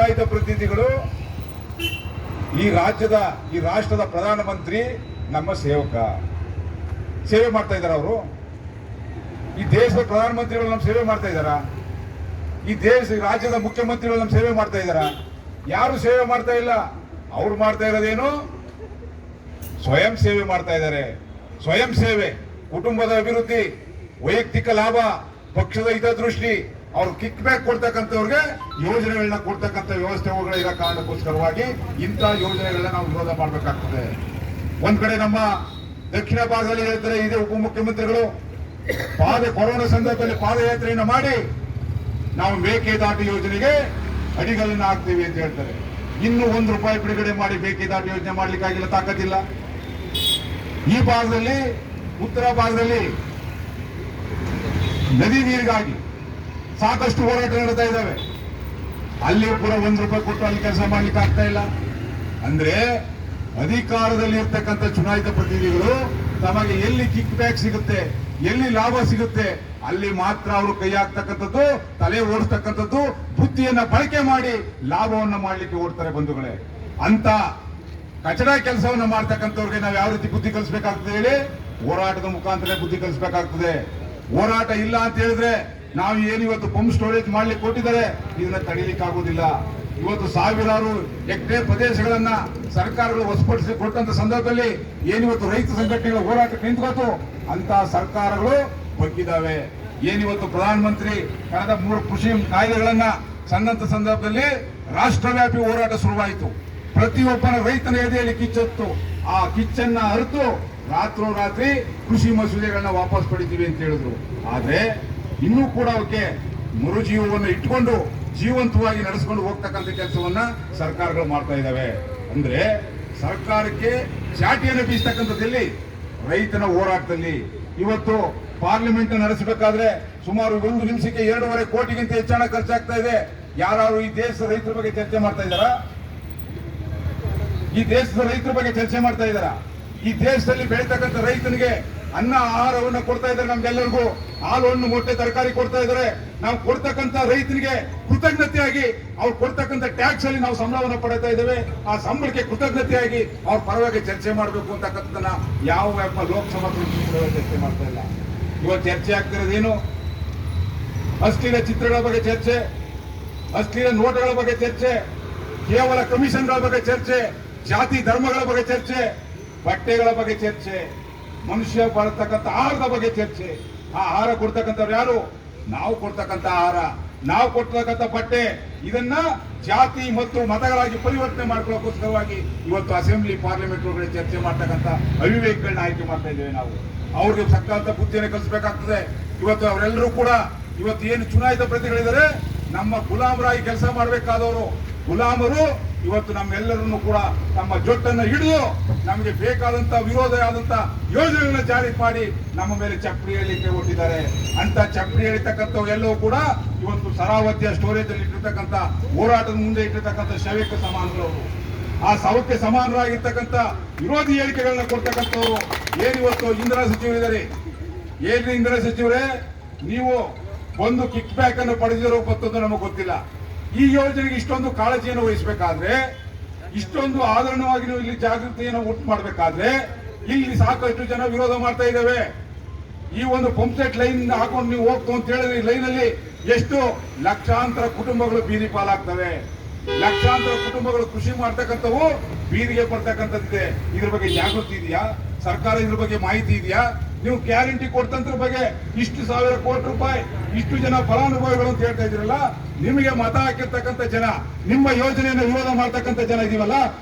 ಚುನಾಯಿತ ಪ್ರತಿನಿಧಿಗಳು ಈ ರಾಷ್ಟ್ರದ ಪ್ರಧಾನಮಂತ್ರಿ ನಮ್ಮ ಸೇವಕ, ಸೇವೆ ಮಾಡ್ತಾ ಇದ್ದಾರೆ. ಅವರು ಈ ದೇಶದ ಪ್ರಧಾನಮಂತ್ರಿಗಳು ನಮ್ಮ ಸೇವೆ ಮಾಡ್ತಾ ಇದ್ದಾರಾ? ಈ ರಾಜ್ಯದ ಮುಖ್ಯಮಂತ್ರಿಗಳು ನಮ್ಮ ಸೇವೆ ಮಾಡ್ತಾ ಇದ್ದಾರಾ? ಯಾರು ಸೇವೆ ಮಾಡ್ತಾ ಇಲ್ಲ. ಅವ್ರು ಮಾಡ್ತಾ ಇರೋದೇನು? ಸ್ವಯಂ ಸೇವೆ ಮಾಡ್ತಾ ಇದ್ದಾರೆ. ಸ್ವಯಂ ಸೇವೆ, ಕುಟುಂಬದ ಅಭಿವೃದ್ಧಿ, ವೈಯಕ್ತಿಕ ಲಾಭ, ಪಕ್ಷದ ಹಿತದೃಷ್ಟಿ, ಅವ್ರು ಕಿಕ್ ಬ್ಯಾಕ್ ಕೊಡ್ತಕ್ಕಂಥವ್ರಿಗೆ ಯೋಜನೆಗಳನ್ನ ಕೊಡ್ತಕ್ಕಂಥ ವ್ಯವಸ್ಥೆಗಳು ಇರೋ ಕಾರಣಕ್ಕೋಸ್ಕರವಾಗಿ ಇಂಥ ಯೋಜನೆಗಳನ್ನ ನಾವು ವಿರೋಧ ಮಾಡಬೇಕಾಗ್ತದೆ. ಒಂದ್ ಕಡೆ ನಮ್ಮ ದಕ್ಷಿಣ ಭಾಗದಲ್ಲಿ ಹೇಳ್ತಾರೆ, ಇದೇ ಉಪಮುಖ್ಯಮಂತ್ರಿಗಳು ಕೊರೋನಾ ಸಂದರ್ಭದಲ್ಲಿ ಪಾದಯಾತ್ರೆಯನ್ನು ಮಾಡಿ ನಾವು ಮೇಕೆದಾಟು ಯೋಜನೆಗೆ ಅಡಿಗಲನ್ನು ಹಾಕ್ತೀವಿ ಅಂತ ಹೇಳ್ತಾರೆ. ಇನ್ನು ₹1 ಬಿಡುಗಡೆ ಮಾಡಿ ಮೇಕೆದಾಟು ಯೋಜನೆ ಮಾಡ್ಲಿಕ್ಕಾಗಿಲ್ಲ, ತಾಕತ್ತಿಲ್ಲ. ಈ ಭಾಗದಲ್ಲಿ, ಉತ್ತರ ಭಾಗದಲ್ಲಿ ನದಿ ನೀರಿಗಾಗಿ ಸಾಕಷ್ಟು ಹೋರಾಟ ನಡೆತಾ ಇದ್ದಾವೆ. ಅಲ್ಲಿ ಕೂಡ ₹1 ಕೊಟ್ಟು ಅಲ್ಲಿ ಕೆಲಸ ಮಾಡ್ಲಿಕ್ಕೆ ಆಗ್ತಾ ಇಲ್ಲ. ಅಂದ್ರೆ ಅಧಿಕಾರದಲ್ಲಿ ಇರ್ತಕ್ಕಂಥ ಚುನಾಯಿತ ಪ್ರತಿನಿಧಿಗಳು ತಮಗೆ ಎಲ್ಲಿ ಕಿಕ್ ಬ್ಯಾಕ್ ಸಿಗುತ್ತೆ, ಎಲ್ಲಿ ಲಾಭ ಸಿಗುತ್ತೆ, ಅಲ್ಲಿ ಮಾತ್ರ ಅವರು ಕೈ ಹಾಕ್ತಕ್ಕಂಥದ್ದು, ತಲೆ ಓಡಿಸ್ತಕ್ಕಂಥದ್ದು, ಬುದ್ಧಿಯನ್ನ ಬಳಕೆ ಮಾಡಿ ಲಾಭವನ್ನ ಮಾಡ್ಲಿಕ್ಕೆ ಓಡ್ತಾರೆ ಬಂಧುಗಳೇ. ಅಂತ ಕಚಡ ಕೆಲಸವನ್ನ ಮಾಡ್ತಕ್ಕಂಥವ್ರಿಗೆ ನಾವು ಯಾವ ರೀತಿ ಬುದ್ಧಿ ಕಲಿಸ್ಬೇಕಾಗ್ತದೆ ಹೇಳಿ? ಹೋರಾಟದ ಮುಖಾಂತರ ಬುದ್ಧಿ ಕಲಿಸ್ಬೇಕಾಗ್ತದೆ. ಹೋರಾಟ ಇಲ್ಲ ಅಂತ ಹೇಳಿದ್ರೆ ನಾವು ಏನಿವತ್ತು ಪಂಪ್ ಸ್ಟೋರೇಜ್ ಮಾಡ್ಲಿಕ್ಕೆ ಕೊಟ್ಟಿದ್ದಾರೆ, ಇದನ್ನ ತಡೀಲಿಕ್ಕೆ ಆಗುದಿಲ್ಲ. ಇವತ್ತು ಸಾವಿರಾರು ಹೆಕ್ಟೇರ್ ಪ್ರದೇಶಗಳನ್ನ ಸರ್ಕಾರಗಳು ವಶಪಡಿಸಿ ಕೊಟ್ಟಂತ ಸಂದರ್ಭದಲ್ಲಿ ಏನಿವತ್ತು ರೈತ ಸಂಘಟನೆಗಳ ಹೋರಾಟಕ್ಕೆ ನಿಂತ್ಕೋತು ಅಂತ ಸರ್ಕಾರಗಳು ಬಗ್ಗಿದ್ದಾವೆ. ಏನಿವತ್ತು ಪ್ರಧಾನಮಂತ್ರಿ ಕಳೆದ 3 ಕೃಷಿ ಕಾಯ್ದೆಗಳನ್ನ ತಂದಂತ ಸಂದರ್ಭದಲ್ಲಿ ರಾಷ್ಟ್ರವ್ಯಾಪಿ ಹೋರಾಟ ಶುರುವಾಯಿತು. ಪ್ರತಿಯೊಬ್ಬನ ರೈತನ ಎದೆಯಲ್ಲಿ ಕಿಚ್ಚತ್ತು. ಆ ಕಿಚ್ಚನ್ನ ಅರಿತು ರಾತ್ರೋರಾತ್ರಿ ಕೃಷಿ ಮಸೂದೆಗಳನ್ನ ವಾಪಸ್ ಪಡಿತೀವಿ ಅಂತ ಹೇಳಿದ್ರು. ಆದ್ರೆ ಇನ್ನೂ ಕೂಡ ಅವಕ್ಕೆ ಮರುಜೀವವನ್ನು ಇಟ್ಕೊಂಡು ಜೀವಂತವಾಗಿ ನಡೆಸಿಕೊಂಡು ಹೋಗ್ತಕ್ಕಂಥ ಕೆಲಸವನ್ನ ಸರ್ಕಾರಗಳು ಮಾಡ್ತಾ ಇದ್ದಾವೆ. ಅಂದ್ರೆ ಸರ್ಕಾರಕ್ಕೆ ಚಾಟಿಯನ್ನು ಬೀಸ್ತಕ್ಕಂಥದ್ದಲ್ಲಿ ರೈತನ ಹೋರಾಟದಲ್ಲಿ ಇವತ್ತು ಪಾರ್ಲಿಮೆಂಟ್ ನಡೆಸಬೇಕಾದ್ರೆ ಸುಮಾರು 1 ನಿಮಿಷಕ್ಕೆ 2.5 ಕೋಟಿಗಿಂತ ಹೆಚ್ಚು ಹಣ ಖರ್ಚಾಗ್ತಾ ಇದೆ. ಯಾರು ಈ ದೇಶದ ರೈತರ ಬಗ್ಗೆ ಚರ್ಚೆ ಮಾಡ್ತಾ ಇದ್ದಾರಾ? ಈ ದೇಶದ ರೈತರ ಬಗ್ಗೆ ಚರ್ಚೆ ಮಾಡ್ತಾ ಇದ್ದಾರಾ? ಈ ದೇಶದಲ್ಲಿ ಬೆಳೀತಕ್ಕಂಥ ರೈತನಿಗೆ ಅನ್ನ ಆಹಾರವನ್ನು ಕೊಡ್ತಾ ಇದ್ದಾರೆ. ನಮ್ಗೆಲ್ಲರಿಗೂ ಹಾಲು, ಹಣ್ಣು, ಮೊಟ್ಟೆ, ತರಕಾರಿ ಕೊಡ್ತಾ ಇದ್ದಾರೆ. ನಾವು ಕೊಡ್ತಕ್ಕಂಥ ರೈತನಿಗೆ ಕೃತಜ್ಞತೆಯಾಗಿ ಅವ್ರು ಕೊಡ್ತಕ್ಕಂಥ ಟ್ಯಾಕ್ಸ್ ಅಲ್ಲಿ ನಾವು ಸಂಬಳವನ್ನು ಪಡೆತಾ ಇದ್ದೇವೆ. ಆ ಸಂಬಳಕ್ಕೆ ಕೃತಜ್ಞತೆಯಾಗಿ ಅವ್ರ ಪರವಾಗಿ ಚರ್ಚೆ ಮಾಡಬೇಕು ಅಂತಕ್ಕಂಥದ್ದನ್ನ ಯಾವ ಲೋಕಸಭಾ ಚರ್ಚೆ ಮಾಡ್ತಾ ಇಲ್ಲ. ಇವತ್ತು ಚರ್ಚೆ ಆಗ್ತಿರೋದೇನು? ಅಶ್ಲೀಲ ಚಿತ್ರಗಳ ಬಗ್ಗೆ ಚರ್ಚೆ, ಅಶ್ಲೀಲ ನೋಟಗಳ ಬಗ್ಗೆ ಚರ್ಚೆ, ಕೇವಲ ಕಮಿಷನ್ಗಳ ಬಗ್ಗೆ ಚರ್ಚೆ, ಜಾತಿ ಧರ್ಮಗಳ ಬಗ್ಗೆ ಚರ್ಚೆ, ಬಟ್ಟೆಗಳ ಬಗ್ಗೆ ಚರ್ಚೆ, ಮನುಷ್ಯ ಬರತಕ್ಕಂಥ ಆಹಾರದ ಬಗ್ಗೆ ಚರ್ಚೆ. ಆ ಆಹಾರ ಕೊಡ್ತಕ್ಕಂಥವ್ರು ಯಾರು? ನಾವು ಕೊಡ್ತಕ್ಕಂಥ ಆಹಾರ, ನಾವು ಕೊಡ್ತಕ್ಕಂಥ ಬಟ್ಟೆ, ಇದನ್ನ ಜಾತಿ ಮತ್ತು ಮತಗಳಾಗಿ ಪರಿವರ್ತನೆ ಮಾಡ್ಕೊಳ್ಳೋಕ್ಕೋಸ್ಕರವಾಗಿ ಇವತ್ತು ಅಸೆಂಬ್ಲಿ, ಪಾರ್ಲಿಮೆಂಟ್ ಒಳಗಡೆ ಚರ್ಚೆ ಮಾಡ್ತಕ್ಕಂಥ ಅವಿವೇಕಗಳನ್ನ ಆಯ್ಕೆ ಮಾಡ್ತಾ ಇದ್ದೇವೆ ನಾವು. ಅವ್ರಿಗೆ ಸಕ್ಕಂತ ಬುದ್ಧಿಯನ್ನು ಕಲಿಸಬೇಕಾಗ್ತದೆ. ಇವತ್ತು ಅವರೆಲ್ಲರೂ ಕೂಡ ಇವತ್ತು ಏನು ಚುನಾಯಿತ ಪ್ರತಿಗಳಿದ್ದಾರೆ, ನಮ್ಮ ಗುಲಾಮರಾಗಿ ಕೆಲಸ ಮಾಡಬೇಕಾದವರು ಗುಲಾಮರು ಇವತ್ತು ನಮ್ಮೆಲ್ಲರನ್ನು ಕೂಡ ನಮ್ಮ ಜೊಟ್ಟನ್ನು ಹಿಡಿದು ನಮಗೆ ಬೇಕಾದಂತ ವಿರೋಧ ಆದಂತ ಯೋಜನೆಗಳನ್ನ ಜಾರಿ ಮಾಡಿ ನಮ್ಮ ಮೇಲೆ ಚಪ್ಪಡಿ ಹೇಳಲಿಕ್ಕೆ ಹೊರಟಿದ್ದಾರೆ. ಅಂತ ಚಪ್ಪಡಿ ಹೇಳಿರ್ತಕ್ಕಂಥವು ಎಲ್ಲವೂ ಕೂಡ ಇವತ್ತು ಸರಾವತಿಯ ಸ್ಟೋರೇಜ್ ಅಲ್ಲಿ ಇಟ್ಟಿರ್ತಕ್ಕಂಥ ಹೋರಾಟದ ಮುಂದೆ ಇಟ್ಟಿರ್ತಕ್ಕಂಥ ಶವಕ್ಕೆ ಸಮಾನರು. ಆ ಶವಕ್ಕೆ ಸಮಾನರಾಗಿರ್ತಕ್ಕಂಥ ವಿರೋಧಿ ಹೇಳಿಕೆಗಳನ್ನ ಕೊಡ್ತಕ್ಕಂಥವ್ರು ಏನಿವತ್ತು ಇಂಧನ ಸಚಿವರಿದ್ದಾರೆ. ಏನ್ರಿ ಇಂಧನ ಸಚಿವರೇ, ನೀವು ಒಂದು ಕಿಕ್ ಬ್ಯಾಕ್ ಅನ್ನು ಪಡೆದಿರೋ ಗೊತ್ತದ್ದು ನಮಗೆ ಗೊತ್ತಿಲ್ಲ. ಈ ಯೋಜನೆಗೆ ಇಷ್ಟೊಂದು ಕಾಳಜಿಯನ್ನು ವಹಿಸಬೇಕಾದ್ರೆ, ಇಷ್ಟೊಂದು ಆದರಣವಾಗಿ ನೀವು ಇಲ್ಲಿ ಜಾಗೃತಿಯನ್ನು ಉಂಟು ಮಾಡಬೇಕಾದ್ರೆ ಇಲ್ಲಿ ಸಾಕಷ್ಟು ಜನ ವಿರೋಧ ಮಾಡ್ತಾ ಇದ್ದೇವೆ. ಈ ಒಂದು ಪಂಪ್ ಸೆಟ್ ಲೈನ್ ಹಾಕೊಂಡು ನೀವು ಹೋಗ್ತು ಅಂತ ಹೇಳಿದ್ರೆ ಈ ಲೈನ್ ಅಲ್ಲಿ ಎಷ್ಟು ಲಕ್ಷಾಂತರ ಕುಟುಂಬಗಳು ಬೀದಿ ಪಾಲಾಗ್ತವೆ. ಲಕ್ಷಾಂತರ ಕುಟುಂಬಗಳು ಕೃಷಿ ಮಾಡ್ತಕ್ಕಂಥವು ಬೀದಿಗೆ ಬರ್ತಕ್ಕಂಥದ್ದಿದೆ. ಇದ್ರ ಬಗ್ಗೆ ಜಾಗೃತಿ ಇದೆಯಾ? ಸರ್ಕಾರ ಇದ್ರ ಬಗ್ಗೆ ಮಾಹಿತಿ ಇದೆಯಾ? ನೀವು ಗ್ಯಾರಂಟಿ ಕೊಡ್ತಂತ್ರ ಬಗ್ಗೆ ಇಷ್ಟು ₹1,000 ಕೋಟಿ, ಇಷ್ಟು ಜನ ಫಲಾನುಭವಿಗಳು ಅಂತ ಹೇಳ್ತಾ ಇದ್ರಲ್ಲ, ನಿಮಗೆ ಮತ ಹಾಕಿರ್ತಕ್ಕಂಥ ಜನ, ನಿಮ್ಮ ಯೋಜನೆಯನ್ನು ವಿರೋಧ ಮಾಡ್ತಕ್ಕಂಥ ಜನ ಇದೀವಲ್ಲ,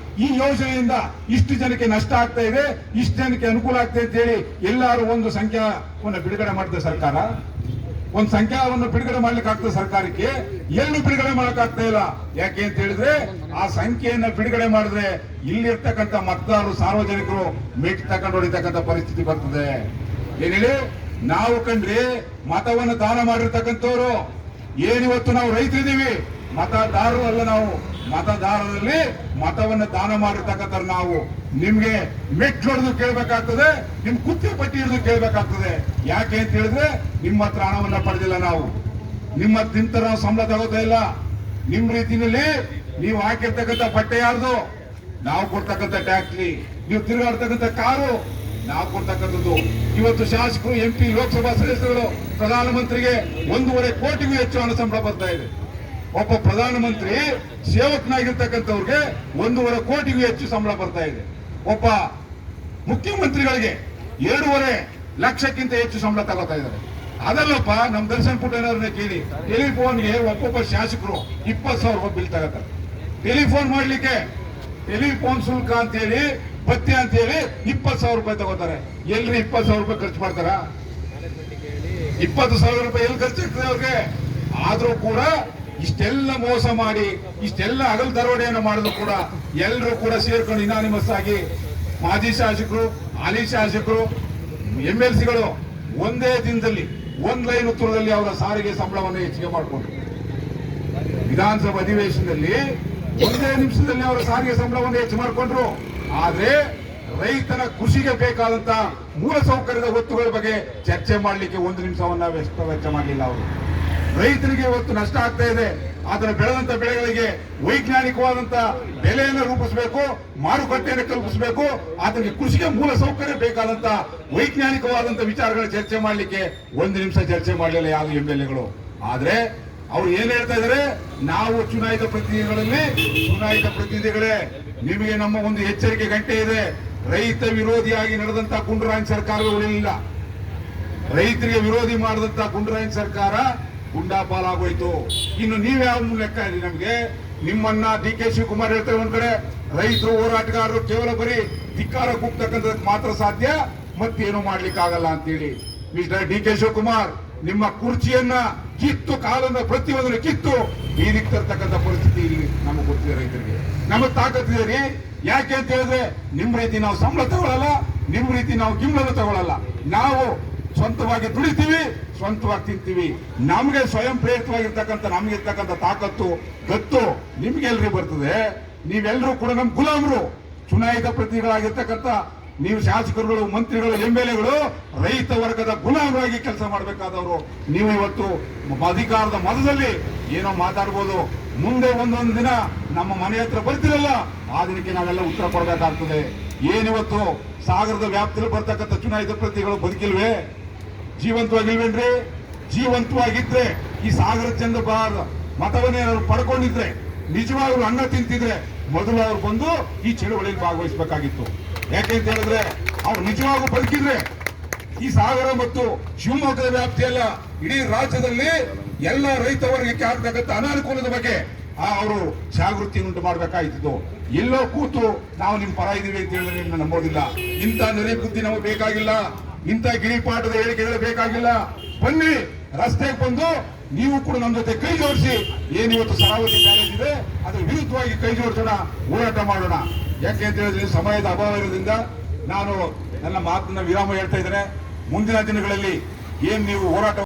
ಈ ಯೋಜನೆಯಿಂದ ಇಷ್ಟು ಜನಕ್ಕೆ ನಷ್ಟ ಆಗ್ತಾ ಇದೆ, ಇಷ್ಟು ಜನಕ್ಕೆ ಅನುಕೂಲ ಆಗ್ತದೆ ಅಂತ ಹೇಳಿ ಎಲ್ಲರೂ ಒಂದು ಸಂಖ್ಯಾವನ್ನು ಬಿಡುಗಡೆ ಮಾಡಿದೆ ಸರ್ಕಾರ. ಒಂದು ಸಂಖ್ಯಾವನ್ನು ಬಿಡುಗಡೆ ಮಾಡ್ಲಿಕ್ಕೆ ಆಗ್ತದೆ ಸರ್ಕಾರಕ್ಕೆ, ಎಲ್ಲೂ ಬಿಡುಗಡೆ ಮಾಡಕ್ಕಾಗ್ತಾ ಇಲ್ಲ. ಯಾಕೆ ಅಂತ ಹೇಳಿದ್ರೆ ಆ ಸಂಖ್ಯೆಯನ್ನ ಬಿಡುಗಡೆ ಮಾಡಿದ್ರೆ ಇಲ್ಲಿರ್ತಕ್ಕಂಥ ಮತದಾರರು, ಸಾರ್ವಜನಿಕರು ಮೆಟ್ ತಗೊಂಡು ಹೊಡಿತಕ್ಕಂಥ ಪರಿಸ್ಥಿತಿ ಬರ್ತದೆ. ಏನ್ ಹೇಳಿ, ನಾವು ಕಂಡ್ರಿ ಮತವನ್ನು ದಾನ ಮಾಡಿರ್ತಕ್ಕಂಥವ್ರು ಏನಿವತ್ತು ನಾವು ರೈತರಿದ್ದೀವಿ, ಮತದಾರರು ಅಲ್ಲ ನಾವು. ಮತದಾರರಲ್ಲಿ ಮತವನ್ನು ದಾನ ಮಾಡಿರ್ತಕ್ಕಂಥ ನಾವು ನಿಮ್ಗೆ ಮೆಟ್ ಹೊಡೆದು ಕೇಳ್ಬೇಕಾಗ್ತದೆ, ನಿಮ್ ಕುತ್ತೆ ಪಟ್ಟಿ ಹಿಡಿದು ಕೇಳ್ಬೇಕಾಗ್ತದೆ. ಯಾಕೆ ಅಂತ ಹೇಳಿದ್ರೆ ನಿಮ್ಮ ಹತ್ರ ಹಣವನ್ನ ಪಡೆದಿಲ್ಲ ನಾವು, ನಿಮ್ಮ ತಿಂತ ನಾವು ಸಂಬಳ ತಗೋತಾ ಇಲ್ಲ. ನಿಮ್ ರೀತಿಯಲ್ಲಿ ನೀವು ಹಾಕಿರ್ತಕ್ಕಂಥ ಬಟ್ಟೆ ಯಾರ್ದು? ನಾವು ಕೊಡ್ತಕ್ಕಂಥ ಟ್ಯಾಕ್ಸಿ. ನೀವು ತಿರುಗಾಡ್ತಕ್ಕಂಥ ಕಾರು ನಾವು ಕೊಡ್ತಕ್ಕಂಥದ್ದು. ಇವತ್ತು ಶಾಸಕರು, MP, ಲೋಕಸಭಾ ಸದಸ್ಯರು ಪ್ರಧಾನಮಂತ್ರಿಗೆ 1.5 ಕೋಟಿಗೂ ಹೆಚ್ಚು ಹಣ ಸಂಬಳ ಬರ್ತಾ ಇದೆ. ಒಬ್ಬ ಪ್ರಧಾನಮಂತ್ರಿ ಸೇವಕನಾಗಿರ್ತಕ್ಕಂಥವ್ರಿಗೆ 1.5 ಕೋಟಿಗೂ ಹೆಚ್ಚು ಸಂಬಳ ಬರ್ತಾ ಇದೆ. ಒಬ್ಬ ಮುಖ್ಯಮಂತ್ರಿಗಳಿಗೆ 2.5 ಲಕ್ಷಕ್ಕಿಂತ ಹೆಚ್ಚು ಸಂಬಳ ತಗೋತಾ ಇದ್ದಾರೆ. ಅದಲ್ಲಪ್ಪ, ನಮ್ ದರ್ಶನ್ ಪುಟ್ಟಣ್ಣವ್ರನ್ನ ಕೇಳಿ, ಟೆಲಿಫೋನ್ಗೆ ಒಬ್ಬೊಬ್ಬ ಶಾಸಕರು 20,000 ರೂಪಾಯಿ ಬಿಲ್ ತಗೋತಾರೆ. ಟೆಲಿಫೋನ್ ಮಾಡ್ಲಿಕ್ಕೆ ಟೆಲಿಫೋನ್ ಶುಲ್ಕ ಅಂತ ಹೇಳಿ, ಭತ್ಯೆ ಅಂತ ಹೇಳಿ 20,000 ರೂಪಾಯಿ ತಗೋತಾರೆ. ಎಲ್ರಿ 20,000 ರೂಪಾಯಿ ಖರ್ಚು ಮಾಡ್ತಾರ? 20,000 ರೂಪಾಯಿ ಎಲ್ಲಿ ಖರ್ಚಾಗ್ತದೆ ಅವ್ರಿಗೆ? ಆದ್ರೂ ಕೂಡ ಇಷ್ಟೆಲ್ಲ ಮೋಸ ಮಾಡಿ, ಇಷ್ಟೆಲ್ಲ ಹಗಲು ದರೋಡೆಯನ್ನು ಮಾಡಿದ್ರು ಕೂಡ ಎಲ್ಲರೂ ಕೂಡ ಸೇರ್ಕೊಂಡು ಇನಾನಿಮಸ್ ಆಗಿ ಮಾಜಿ ಶಾಸಕರು, ಹಾಲಿ ಶಾಸಕರು, MLCಗಳು ಒಂದೇ ದಿನದಲ್ಲಿ 1 ಲೈನ್ ಉತ್ತರದಲ್ಲಿ ಅವರ ಸಾರಿಗೆ ಸಂಬಳವನ್ನು ಹೆಚ್ಚಿಗೆ ಮಾಡಿಕೊಂಡ್ರು. ವಿಧಾನಸಭಾ ಅಧಿವೇಶನದಲ್ಲಿ 1 ನಿಮಿಷದಲ್ಲಿ ಅವರ ಸಾರಿಗೆ ಸಂಬಳವನ್ನು ಹೆಚ್ಚು ಮಾಡಿಕೊಂಡ್ರು. ಆದ್ರೆ ರೈತನ ಕೃಷಿಗೆ ಬೇಕಾದಂತ ಮೂಲ ಸೌಕರ್ಯದ ಒತ್ತುಗಳ ಬಗ್ಗೆ ಚರ್ಚೆ ಮಾಡಲಿಕ್ಕೆ 1 ನಿಮಿಷವನ್ನ ವೆಚ್ಚ ಮಾಡಲಿಲ್ಲ ಅವರು. ರೈತರಿಗೆ ಇವತ್ತು ನಷ್ಟ ಆಗ್ತಾ ಇದೆ. ಅದರ ಬೆಳೆದಂತ ಬೆಳೆಗಳಿಗೆ ವೈಜ್ಞಾನಿಕವಾದಂತ ಬೆಲೆಯನ್ನು ರೂಪಿಸಬೇಕು, ಮಾರುಕಟ್ಟೆಯನ್ನು ಕಲ್ಪಿಸಬೇಕು. ಅದಕ್ಕೆ ಕೃಷಿಗೆ ಮೂಲ ಸೌಕರ್ಯ ಬೇಕಾದಂತ ವೈಜ್ಞಾನಿಕವಾದಂತ ವಿಚಾರಗಳ ಚರ್ಚೆ ಮಾಡಲಿಕ್ಕೆ 1 ನಿಮಿಷ ಚರ್ಚೆ ಮಾಡಲಿಲ್ಲ ಯಾವ MLAಗಳು. ಆದ್ರೆ ಅವ್ರು ಏನ್ ಹೇಳ್ತಾ ಇದಾರೆ? ನಾವು ಚುನಾಯಿತ ಪ್ರತಿನಿಧಿಗಳೇ, ನಿಮಗೆ ನಮ್ಮ ಒಂದು ಎಚ್ಚರಿಕೆ ಗಂಟೆ ಇದೆ. ರೈತ ವಿರೋಧಿಯಾಗಿ ನಡೆದಂತ ಗುಂಡರಾಯನ್ ಸರ್ಕಾರ ಉಳಿಲಿಲ್ಲ. ರೈತರಿಗೆ ವಿರೋಧಿ ಮಾಡಿದಂತ ಗುಂಡರಾಯನ್ ಸರ್ಕಾರ ಗುಂಡಾಪಾಲಾಗೋಯ್ತು. ಇನ್ನು ನೀವ್ಯಾವ ಲೆಕ್ಕ ಇದೆ ನಮ್ಗೆ? ನಿಮ್ಮನ್ನ DK ಶಿವಕುಮಾರ್ ಹೇಳ್ತಾರೆ ಒಂದ್ ಕಡೆ, ರೈತರು ಹೋರಾಟಗಾರರು ಕೇವಲ ಬರೀ ಧಿಕ್ಕಾರ ಕೂಗ್ತಕ್ಕಂಥದ್ದು ಮಾತ್ರ ಸಾಧ್ಯ, ಮತ್ತೇನು ಮಾಡ್ಲಿಕ್ಕಾಗಲ್ಲ ಅಂತೇಳಿ. ಮಿಸ್ಟರ್ DK ಶಿವಕುಮಾರ್, ನಿಮ್ಮ ಕುರ್ಚಿಯನ್ನ ಕಿತ್ತು, ಕಾಲನ್ನ ಪ್ರತಿಯೊಂದನ್ನು ಕಿತ್ತು ಬೀದಿಗೆ ತರ್ತಕ್ಕಂಥ ಪರಿಸ್ಥಿತಿ ಇಲ್ಲಿ ನಮಗೆ ಗೊತ್ತಿದೆ. ರೈತರಿಗೆ ನಮಗ್ ತಾಕತ್ತಿದೆ ರೀ. ಯಾಕೆ ಅಂತ ಹೇಳಿದ್ರೆ, ನಿಮ್ ರೀತಿ ನಾವು ಸಂಬಳ ತಗೊಳ್ಳಲ್ಲ, ನಿಮ್ ರೀತಿ ನಾವು ಗಿಂಬಲ ತಗೊಳ್ಳಲ್ಲ. ನಾವು ಸ್ವಂತವಾಗಿ ದುಡಿತೀವಿ, ಸ್ವಂತವಾಗಿ ತಿಂತೀವಿ. ನಮ್ಗೆ ಸ್ವಯಂ ಪ್ರೇರಿತವಾಗಿರ್ತಕ್ಕಂಥ ನಮ್ಗಿರ್ತಕ್ಕಂಥ ತಾಕತ್ತು, ಗತ್ತು ನಿಮ್ಗೆಲ್ರಿ ಬರ್ತದೆ? ನೀವೆಲ್ಲರೂ ಕೂಡ ನಮ್ ಗುಲಾಮರು. ಚುನಾಯಿತ ಪ್ರತಿನಿಧಿಗಳಾಗಿರ್ತಕ್ಕಂಥ ನೀವು ಶಾಸಕರುಗಳು, ಮಂತ್ರಿಗಳು, MLAಗಳು ರೈತ ವರ್ಗದ ಗುಲಾಮರಾಗಿ ಕೆಲಸ ಮಾಡಬೇಕಾದವರು. ನೀವು ಇವತ್ತು ಅಧಿಕಾರದ ಮತದಲ್ಲಿ ಏನೋ ಮಾತಾಡ್ಬೋದು, ಮುಂದೆ ಒಂದೊಂದು ದಿನ ನಮ್ಮ ಮನೆ ಹತ್ರ ಬರ್ತಿರಲ್ಲ, ಆ ದಿನಕ್ಕೆ ನಾವೆಲ್ಲ ಉತ್ತರ ಕೊಡಬೇಕಾಗ್ತದೆ. ಏನಿವತ್ತು ಸಾಗರದ ವ್ಯಾಪ್ತಿಯಲ್ಲಿ ಬರ್ತಕ್ಕಂಥ ಚುನಾಯಿತ ಪ್ರತಿನಿಧಿಗಳು ಬದುಕಿಲ್ವೇ? ಜೀವಂತವಾಗಿಲ್ವೇನ್ರಿ? ಜೀವಂತವಾಗಿದ್ರೆ ಈ ಸಾಗರ ಚಂದ ಮತವನ್ನೇ ಅವರು ಪಡ್ಕೊಂಡಿದ್ರೆ, ನಿಜವಾಗ್ಲೂ ಅನ್ನ ತಿಂತಿದ್ರೆ ಮೊದಲು ಅವ್ರು ಬಂದು ಈ ಚಳುವಳಿಯಲ್ಲಿ ಭಾಗವಹಿಸಬೇಕಾಗಿತ್ತು. ಯಾಕೆ ಅಂತ ಹೇಳಿದ್ರೆ, ಅವ್ರು ನಿಜವಾಗೂ ಬದುಕಿದ್ರೆ ಈ ಸಾಗರ ಮತ್ತು ಶಿವಮೊಗ್ಗದ ವ್ಯಾಪ್ತಿಯಲ್ಲ, ಇಡೀ ರಾಜ್ಯದಲ್ಲಿ ಎಲ್ಲ ರೈತ ವರ್ಗಕ್ಕೆ ಆಗ್ತಕ್ಕಂಥ ಅನಾನುಕೂಲದ ಬಗ್ಗೆ ಅವರು ಜಾಗೃತಿಯನ್ನುಂಟು ಮಾಡಬೇಕಾಗಿತ್ತು. ಎಲ್ಲೋ ಕೂತು ನಾವು ನಿಮ್ ಪರ ಇದೀವಿ ಅಂತ ಹೇಳಿದ್ರೆ ನಿಮ್ಮನ್ನ ನಂಬೋದಿಲ್ಲ. ಇಂಥ ನರಿ ಬುದ್ಧಿ ನಮಗೆ ಬೇಕಾಗಿಲ್ಲ, ಇಂಥ ಗಿರಿಪಾಠದ ಹೇಳಿಕೆಗಳು ಬೇಕಾಗಿಲ್ಲ. ಬನ್ನಿ, ರಸ್ತೆಗೆ ಬಂದು ನೀವು ಕೂಡ ನಮ್ಮ ಜೊತೆ ಕೈ ಜೋಡಿಸಿ, ಏನಿವತ್ತು ಶರಾವತಿ ಬ್ಯಾರೇಜ್ ಇದೆ ಅದ್ರ ವಿರುದ್ಧವಾಗಿ ಕೈ ಜೋಡಿಸೋಣ, ಹೋರಾಟ ಮಾಡೋಣ. ಯಾಕೆ ಅಂತ ಹೇಳಿದ್ರೆ ಸಮಯದ ಅಭಾವ ಇರೋದ್ರಿಂದ ನಾನು ನನ್ನ ಮಾತನ್ನ ವಿರಾಮ ಹೇಳ್ತಾ ಇದ್ದೇನೆ. ಮುಂದಿನ ದಿನಗಳಲ್ಲಿ ಏನ್ ನೀವು ಹೋರಾಟ